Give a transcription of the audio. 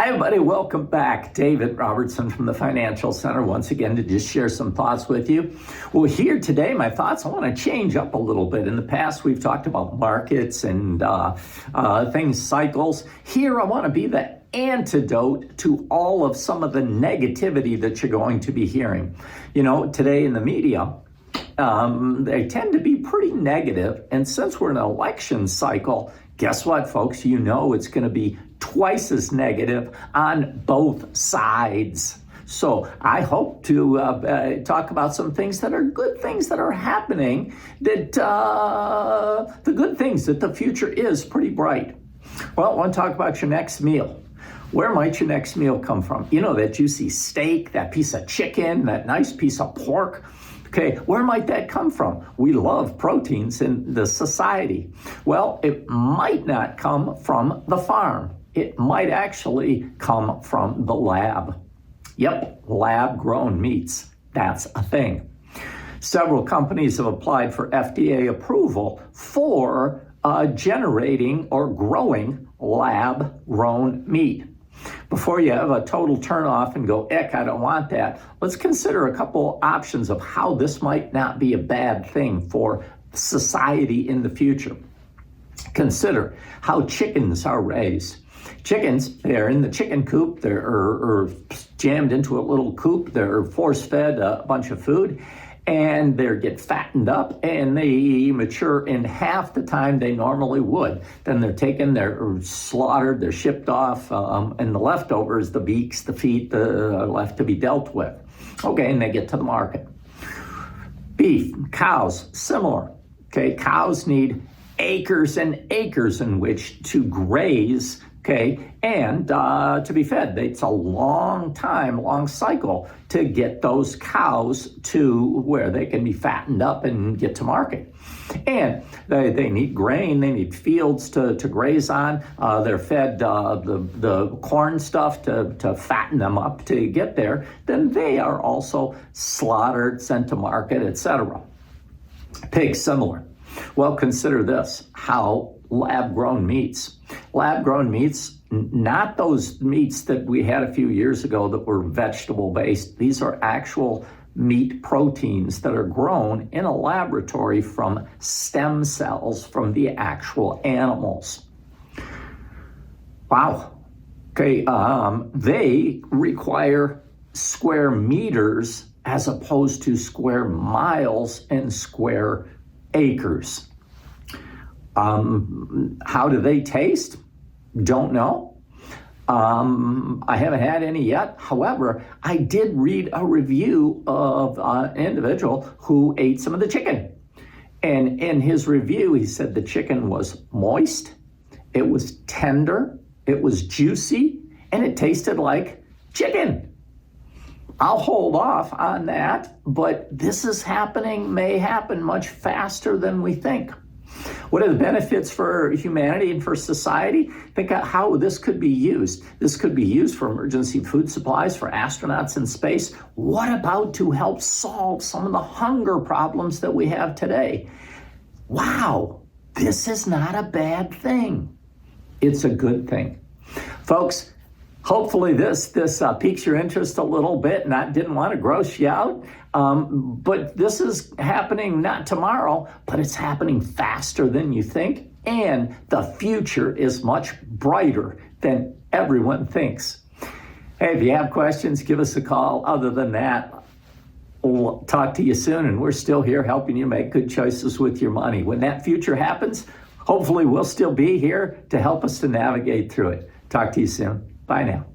Hi, everybody. Welcome back. David Robertson from the Financial Center once again to just share some thoughts with you. Well, here today, my thoughts, I want to change up a little bit. In the past, we've talked about markets and things, cycles. Here, I want to be the antidote to all of some of the negativity that you're going to be hearing. You know, today in the media, they tend to be pretty negative. And since we're in an election cycle, guess what, folks? You know it's going to be twice as negative on both sides. So I hope to talk about some things that are good things that are happening, that the good things, that the future is pretty bright. Well, I want to talk about your next meal. Where might your next meal come from? You know, that juicy steak, that piece of chicken, that nice piece of pork. Okay, where might that come from? We love proteins in the society. Well, it might not come from the farm. It might actually come from the lab. Yep, lab-grown meats. That's a thing. Several companies have applied for FDA approval for generating or growing lab-grown meat. Before you have a total turnoff and go, eck, I don't want that, let's consider a couple options of how this might not be a bad thing for society in the future. Consider how chickens are raised. Chickens, they're in the chicken coop, they're jammed into a little coop, they're force-fed a bunch of food, and they get fattened up, and they mature in half the time they normally would. Then they're taken, they're slaughtered, they're shipped off, and the leftovers, the beaks, the feet, are left to be dealt with. Okay, and they get to the market. Beef, cows, similar. Okay, cows need acres and acres in which to graze, okay, and to be fed. It's a long cycle to get those cows to where they can be fattened up and get to market. And they need grain, they need fields to graze on. They're fed the corn stuff to fatten them up to get there. Then they are also slaughtered, sent to market, etc. Pigs, similar. Well, consider this, how lab-grown meats. Lab-grown meats, not those meats that we had a few years ago that were vegetable-based. These are actual meat proteins that are grown in a laboratory from stem cells from the actual animals. Wow. Okay, they require square meters as opposed to square miles and square acres. How do they taste? Don't know. I haven't had any yet. However, I did read a review of an individual who ate some of the chicken. And in his review, he said the chicken was moist, it was tender, it was juicy, and it tasted like chicken. I'll hold off on that, but this is happening, may happen much faster than we think. What are the benefits for humanity and for society? Think of how this could be used. This could be used for emergency food supplies for astronauts in space. What about to help solve some of the hunger problems that we have today? Wow, this is not a bad thing. It's a good thing. Folks, hopefully this piques your interest a little bit, and I didn't want to gross you out. But this is happening not tomorrow, but it's happening faster than you think. And the future is much brighter than everyone thinks. Hey, if you have questions, give us a call. Other than that, we'll talk to you soon. And we're still here helping you make good choices with your money. When that future happens, hopefully we'll still be here to help us to navigate through it. Talk to you soon. Bye now.